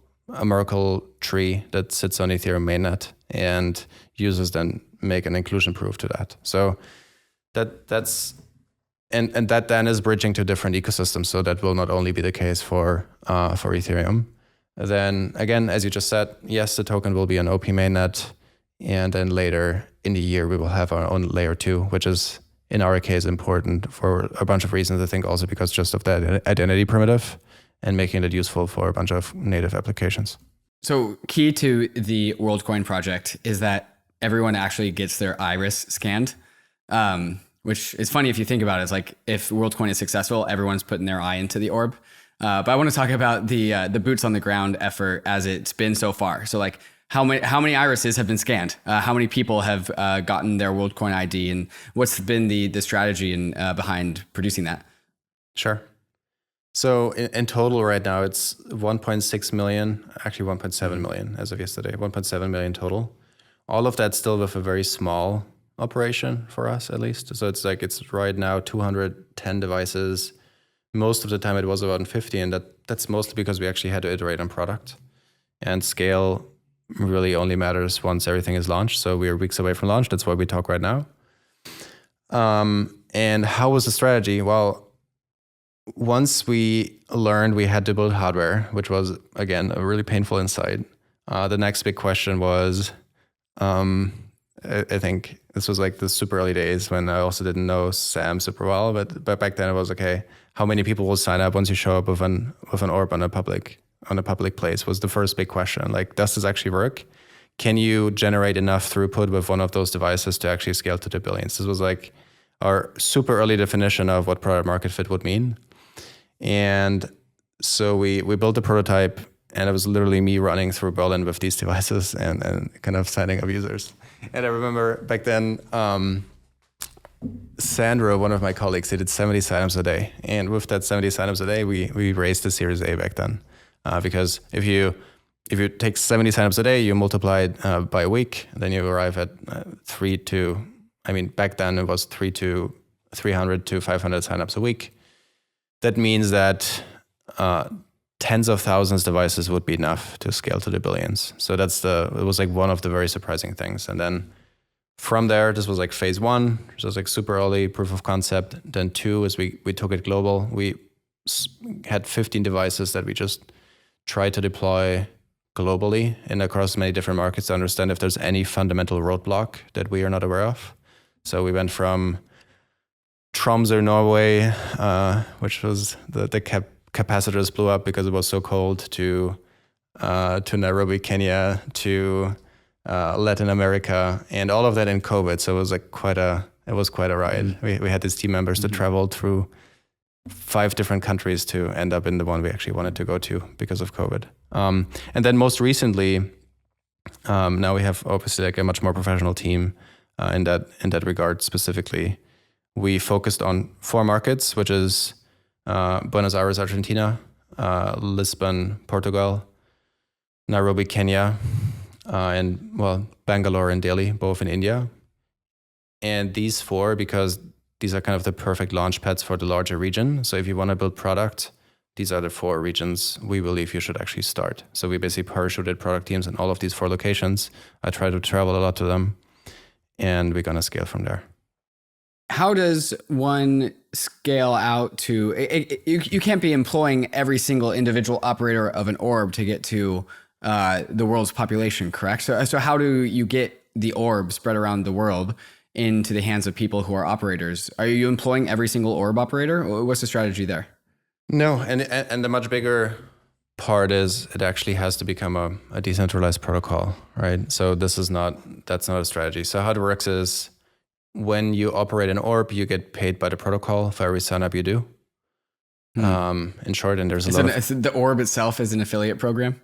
tree that sits on Ethereum mainnet, and users then make an inclusion proof to that. So that's and that then is bridging to different ecosystems. So that will not only be the case for Ethereum. Then again, as you just said, yes, the token will be on OP mainnet, and then later in the year we will have our own layer 2, which is in our case important for a bunch of reasons. I think also because just of that identity primitive and making it useful for a bunch of native applications. So key to the WorldCoin project is that everyone actually gets their iris scanned, which is funny if you think about it. It's like if WorldCoin is successful, everyone's putting their eye into the orb. But I want to talk about the boots on the ground effort as it's been so far. So like how many irises have been scanned? How many people have gotten their WorldCoin ID, and what's been the strategy behind producing that? Sure. So in total right now, it's 1.6 million, actually 1.7 million as of yesterday, 1.7 million total. All of that still with a very small operation for us, at least. So it's right now 210 devices. Most of the time it was about 50, and that's mostly because we actually had to iterate on product. And scale really only matters once everything is launched. So we are weeks away from launch. That's why we talk right now. And how was the strategy? Well, once we learned we had to build hardware, which was, again, a really painful insight, the next big question was, I think this was like the super early days when I also didn't know Sam super well, but back then it was, okay, how many people will sign up once you show up with an orb on a public place was the first big question. Like, does this actually work? Can you generate enough throughput with one of those devices to actually scale to the billions? This was like our super early definition of what product market fit would mean. And so we built a prototype, and it was literally me running through Berlin with these devices and kind of signing up users. And I remember back then, Sandra, one of my colleagues, they did 70 signups a day. And with that 70 signups a day, we raised the Series A back then. Because if you take 70 signups a day, you multiply it by a week, then you arrive at back then it was 300 to 500 signups a week. That means that tens of thousands of devices would be enough to scale to the billions. So it was like one of the very surprising things. And then from there, this was like phase 1, which was like super early proof of concept. Then 2 is we took it global. We had 15 devices that we just tried to deploy globally and across many different markets to understand if there's any fundamental roadblock that we are not aware of. So we went from Tromsø, Norway, which was the capacitors blew up because it was so cold, to Nairobi, Kenya, to Latin America, and all of that in COVID. So it was like quite a ride. We had these team members that traveled through 5 different countries to end up in the one we actually wanted to go to because of COVID. And then most recently, now we have obviously like a much more professional team in that regard. Specifically, we focused on 4 markets, which is Buenos Aires, Argentina, Lisbon, Portugal, Nairobi, Kenya, and Bangalore and Delhi, both in India. And these 4, because these are kind of the perfect launch pads for the larger region. So if you want to build product, these are the 4 regions we believe you should actually start. So we basically parachuted product teams in all of these 4 locations. I try to travel a lot to them, and we're going to scale from there. How does one scale out to, you can't be employing every single individual operator of an orb to get to the world's population, correct? So how do you get the orb spread around the world into the hands of people who are operators? Are you employing every single orb operator? What's the strategy there? No, and the much bigger part is it actually has to become a decentralized protocol, right? So that's not a strategy. So how it works is when you operate an orb, you get paid by the protocol for every sign up you do. In short, and there's the orb itself is an affiliate program?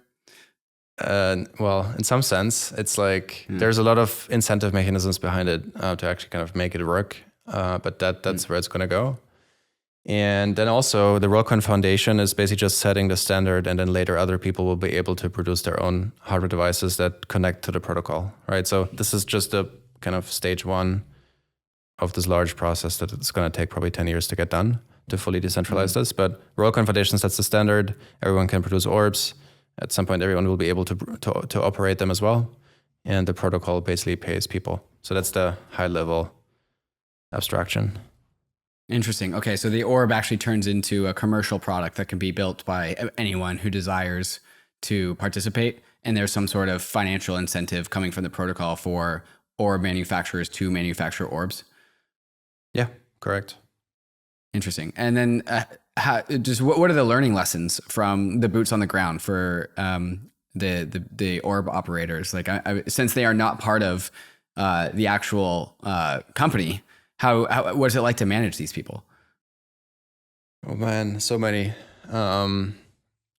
Well, in some sense, it's like there's a lot of incentive mechanisms behind it to actually kind of make it work. But that's where it's going to go. And then also the Worldcoin Foundation is basically just setting the standard, and then later other people will be able to produce their own hardware devices that connect to the protocol, right? So this is just a kind of stage 1 of this large process that it's going to take probably 10 years to get done to fully decentralize this. But Worldcoin Foundation sets the standard. Everyone can produce orbs. At some point, everyone will be able to operate them as well. And the protocol basically pays people. So that's the high level abstraction. Interesting. Okay, so the orb actually turns into a commercial product that can be built by anyone who desires to participate. And there's some sort of financial incentive coming from the protocol for orb manufacturers to manufacture orbs. Yeah, correct. Interesting. And then what are the learning lessons from the boots on the ground for the orb operators? Like, since they are not part of the actual company, what is it like to manage these people? Oh man, so many.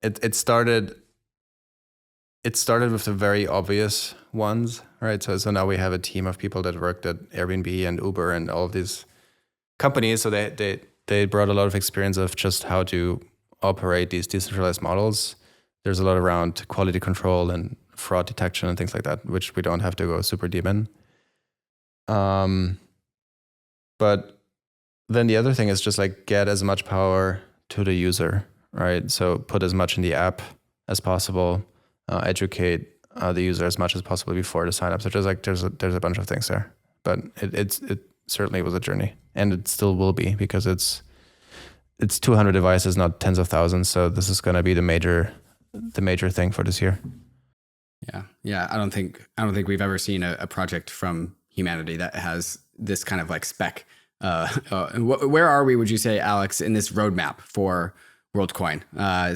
It started with the very obvious ones, right? So now we have a team of people that worked at Airbnb and Uber and all of these companies. So they brought a lot of experience of just how to operate these decentralized models. There's a lot around quality control and fraud detection and things like that, which we don't have to go super deep in. But then the other thing is just like get as much power to the user, right? So put as much in the app as possible, educate the user as much as possible before the sign up. So there's a bunch of things there, but it certainly was a journey, and it still will be, because it's 200 devices, not tens of thousands. So this is going to be the major thing for this year. Yeah. I don't think we've ever seen a project from humanity that has this kind of like spec. Where are we, would you say, Alex, in this roadmap for Worldcoin?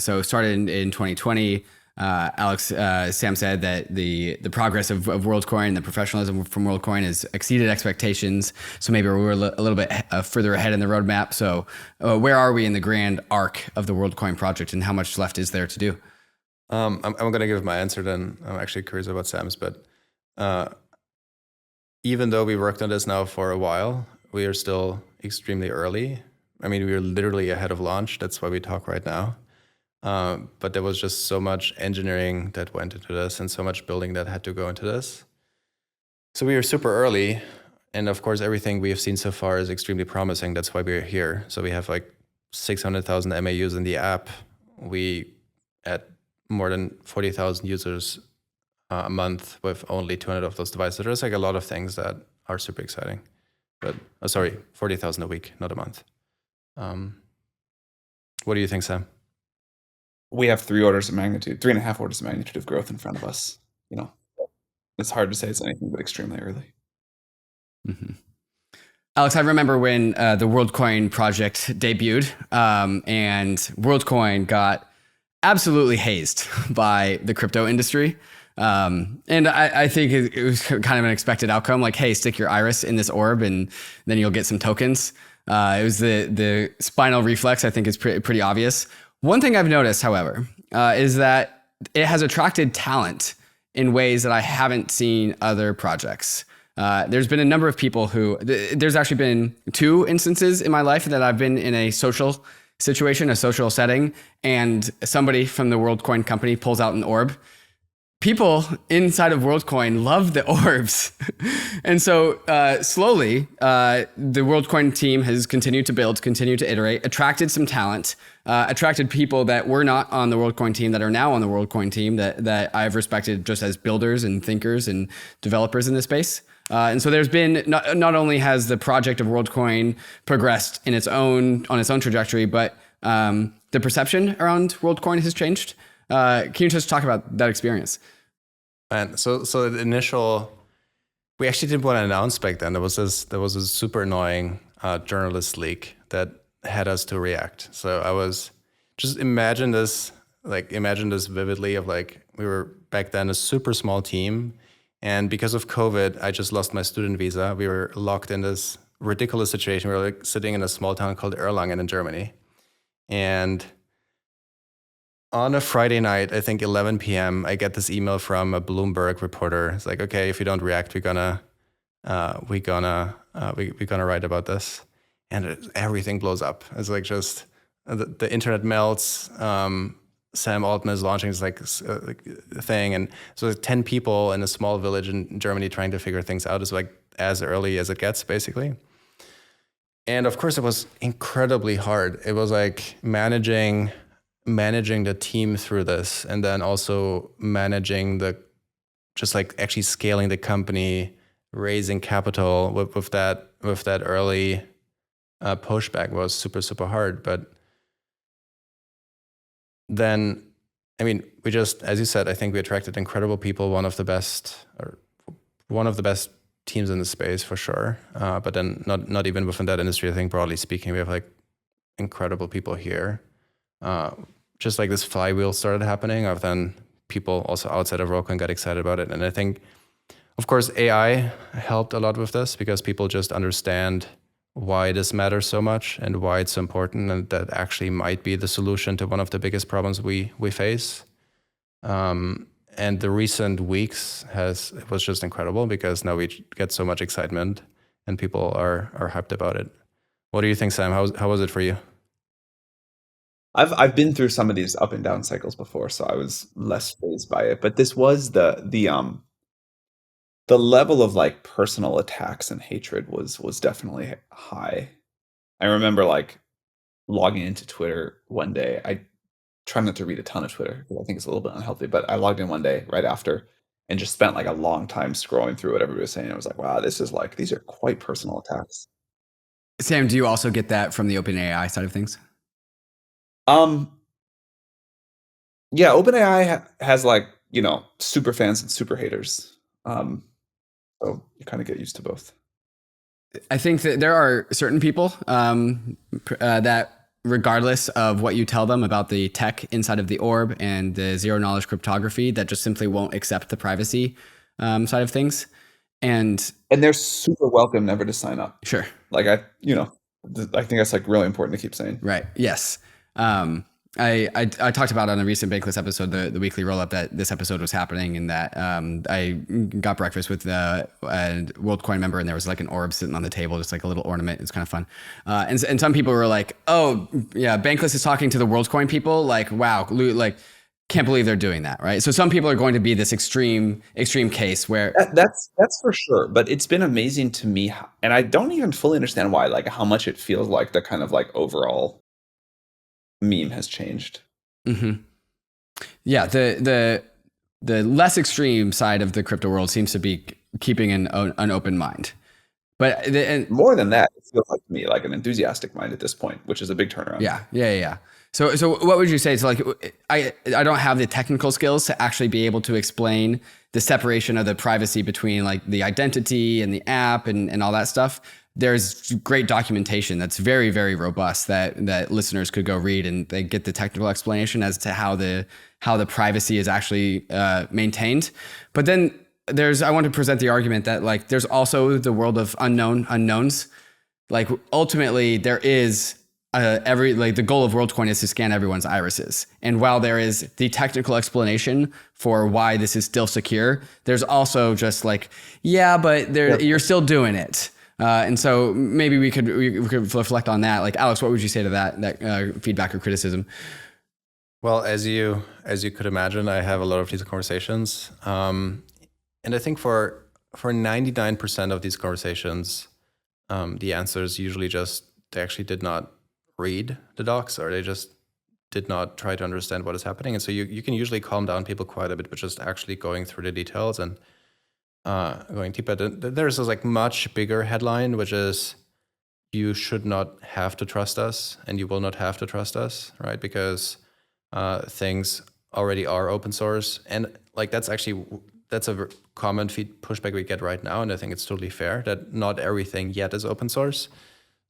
So started in 2020. Alex, Sam said that the progress of Worldcoin, the professionalism from Worldcoin has exceeded expectations. So maybe we're a little bit further ahead in the roadmap. So where are we in the grand arc of the Worldcoin project, and how much left is there to do? I'm going to give my answer then. I'm actually curious about Sam's, but even though we worked on this now for a while, we are still extremely early. I mean, we are literally ahead of launch. That's why we talk right now. But there was just so much engineering that went into this and so much building that had to go into this. So we were super early. And of course, everything we have seen so far is extremely promising. That's why we're here. So we have like 600,000 MAUs in the app. We at more than 40,000 users a month with only 200 of those devices. There's like a lot of things that are super exciting. But 40,000 a week, not a month. What do you think, Sam? We have 3.5 orders of magnitude of growth in front of us. You know, it's hard to say it's anything but extremely early. Mm-hmm. Alex, I remember when the Worldcoin project debuted, and Worldcoin got absolutely hazed by the crypto industry. And I think it was kind of an expected outcome. Like, hey, stick your iris in this orb, and then you'll get some tokens. It was the spinal reflex. I think is pretty obvious. One thing I've noticed, however, is that it has attracted talent in ways that I haven't seen other projects. There's been a number of people who, there's actually been 2 instances in my life that I've been in a social situation, a social setting, and somebody from the Worldcoin company pulls out an orb. People inside of Worldcoin love the orbs. And so slowly, the Worldcoin team has continued to build, continued to iterate, attracted some talent, attracted people that were not on the Worldcoin team that are now on the Worldcoin team that I've respected just as builders and thinkers and developers in this space. And so there's been, not only has the project of Worldcoin progressed on its own trajectory, but the perception around Worldcoin has changed. Can you just talk about that experience? And so the initial, we actually didn't want to announce back then. There was a super annoying journalist leak that had us to react. So I was just imagine this vividly of like, we were back then a super small team. And because of COVID, I just lost my student visa. We were locked in this ridiculous situation. We were like sitting in a small town called Erlangen in Germany. And on a Friday night, I think 11 p.m., I get this email from a Bloomberg reporter. It's like, okay, if you don't react, we're gonna write about this, and everything blows up. It's like just the internet melts. Sam Altman is launching this like thing, and so 10 people in a small village in Germany trying to figure things out is like as early as it gets, basically. And of course, it was incredibly hard. It was like managing the team through this, and then also managing just like actually scaling the company, raising capital with that early pushback was super, super hard. But then, I mean, we just, as you said, I think we attracted incredible people, one of the best teams in the space for sure. But then not even within that industry, I think broadly speaking, we have like incredible people here. Just like this flywheel started happening, of then people also outside of Worldcoin got excited about it. And I think, of course, AI helped a lot with this because people just understand why this matters so much and why it's so important, and that actually might be the solution to one of the biggest problems we face. And the recent weeks was just incredible because now we get so much excitement and people are hyped about it. What do you think, Sam? How was it for you? I've been through some of these up and down cycles before, so I was less fazed by it. But this was the level of like personal attacks and hatred was definitely high. I remember like logging into Twitter one day. I try not to read a ton of Twitter because I think it's a little bit unhealthy, but I logged in one day right after and just spent like a long time scrolling through what everybody was saying. I was like, wow, these are quite personal attacks. Sam, do you also get that from the OpenAI side of things? Yeah, OpenAI has like, super fans and super haters. So you kind of get used to both. I think that there are certain people that, regardless of what you tell them about the tech inside of the orb and the zero knowledge cryptography, that just simply won't accept the privacy side of things. And they're super welcome never to sign up. Sure. Like I think that's like really important to keep saying. Right. Yes. I talked about on a recent Bankless episode, the weekly roll-up, that this episode was happening, and that I got breakfast with a Worldcoin member, and there was like an orb sitting on the table, just like a little ornament. It's kind of fun. And some people were like, oh yeah, Bankless is talking to the Worldcoin people. Like, wow, like can't believe they're doing that. Right. So some people are going to be this extreme case where that's for sure. But it's been amazing to me. And I don't even fully understand why, like how much it feels like the kind of like overall meme has changed. Mm-hmm. Yeah, the less extreme side of the crypto world seems to be keeping an open mind, but more than that, it feels like to me like an enthusiastic mind at this point, which is a big turnaround. Yeah. So what would you say? So like, I don't have the technical skills to actually be able to explain the separation of the privacy between like the identity and the app and all that stuff. there's great documentation that's very, very robust that listeners could go read, and they get the technical explanation as to how the privacy is actually maintained. But then I want to present the argument that like there's also the world of unknowns. Like ultimately there is the goal of Worldcoin is to scan everyone's irises. And while there is the technical explanation for why this is still secure, there's also just like, but you're still doing it. And so maybe we could reflect on that. Like Alex, what would you say to that feedback or criticism? Well, as you could imagine, I have a lot of these conversations. And I think for 99% of these conversations, the answer is usually just they actually did not read the docs, or they just did not try to understand what is happening. And so you can usually calm down people quite a bit with just actually going through the details and going deeper. There's this like much bigger headline, which is you should not have to trust us, and you will not have to trust us, right? Because things already are open source. And like that's a common pushback we get right now. And I think it's totally fair that not everything yet is open source.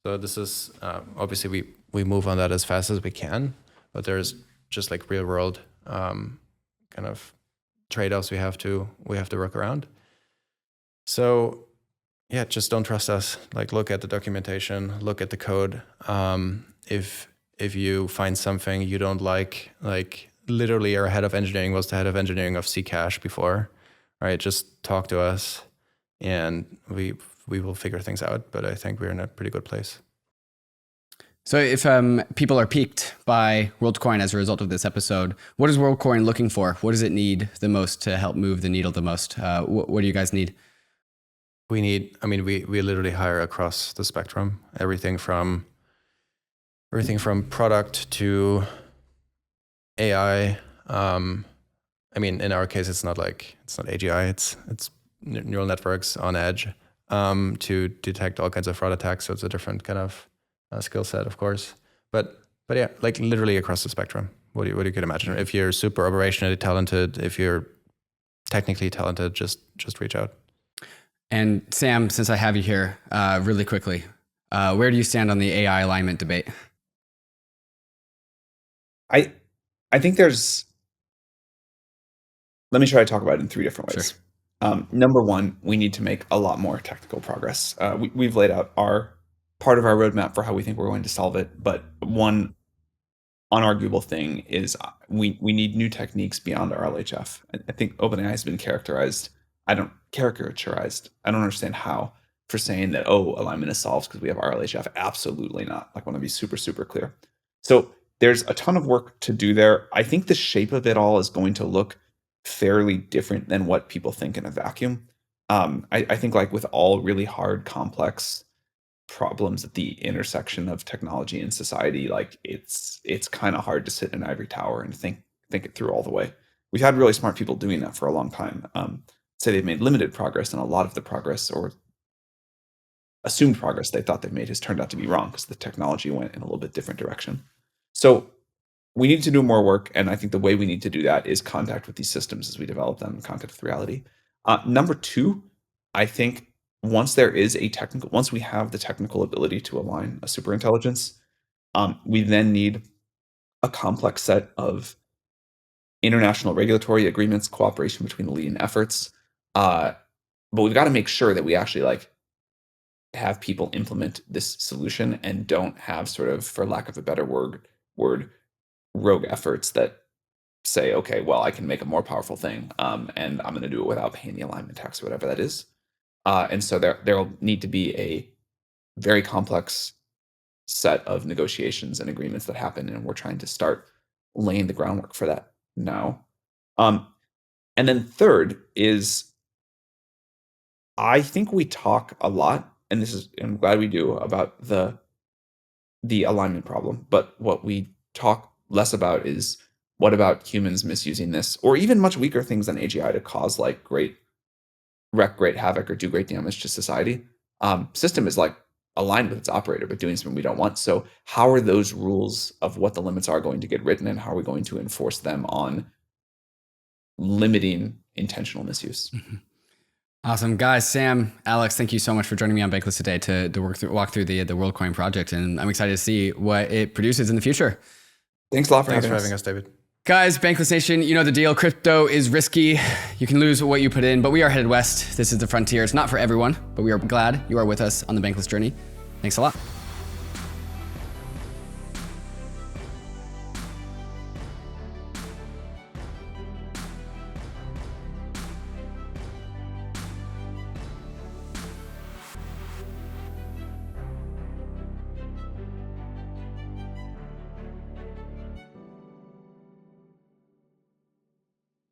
So this is obviously we move on that as fast as we can, but there's just like real world kind of trade-offs we have to work around. So yeah, just don't trust us. Like look at the documentation, look at the code. If you find something you don't like literally our head of engineering was the head of engineering of Zcash before, right? Just talk to us and we will figure things out. But I think we're in a pretty good place. So if people are piqued by Worldcoin as a result of this episode, what is Worldcoin looking for? What does it need the most to help move the needle the most? What do you guys need? We literally hire across the spectrum, everything from product to AI. In our case, it's not AGI, it's neural networks on edge to detect all kinds of fraud attacks. So it's a different kind of skill set, of course. But yeah, like literally across the spectrum. What you could imagine. If you're super operationally talented, if you're technically talented, just reach out. And Sam, since I have you here, really quickly, where do you stand on the AI alignment debate? I think there's. Let me try to talk about it in three different ways. Sure. Number one, we need to make a lot more technical progress. We've laid out part of our roadmap for how we think we're going to solve it, but one unarguable thing is we need new techniques beyond RLHF. I think OpenAI has been caricaturized. I don't understand how, for saying that, alignment is solved because we have RLHF. Absolutely not. I want to be super, super clear. So there's a ton of work to do there. I think the shape of it all is going to look fairly different than what people think in a vacuum. I think like with all really hard, complex problems at the intersection of technology and society, like it's kind of hard to sit in an ivory tower and think it through all the way. We've had really smart people doing that for a long time. Say they've made limited progress, and a lot of the progress or assumed progress they thought they've made has turned out to be wrong because the technology went in a little bit different direction. So we need to do more work, and I think the way we need to do that is contact with these systems as we develop them, contact with reality. Number two, I think once we have the technical ability to align a superintelligence, we then need a complex set of international regulatory agreements, cooperation between the leading efforts. But we've got to make sure that we actually have people implement this solution and don't have sort of, for lack of a better word, rogue efforts that say, okay, well, I can make a more powerful thing, and I'm going to do it without paying the alignment tax or whatever that is. And so there'll need to be a very complex set of negotiations and agreements that happen, and we're trying to start laying the groundwork for that now. And then third is, I think we talk a lot, and I'm glad we do, about the alignment problem, but what we talk less about is what about humans misusing this, or even much weaker things than AGI to cause wreak great havoc or do great damage to society. System is aligned with its operator, but doing something we don't want. So how are those rules of what the limits are going to get written, and how are we going to enforce them on limiting intentional misuse? Mm-hmm. Awesome. Guys, Sam, Alex, thank you so much for joining me on Bankless today to walk through the Worldcoin project. And I'm excited to see what it produces in the future. Thanks a lot for Thanks for having having us. us, David. Guys, Bankless Nation, you know the deal. Crypto is risky. You can lose what you put in, but we are headed west. This is the frontier. It's not for everyone, but we are glad you are with us on the Bankless journey. Thanks a lot.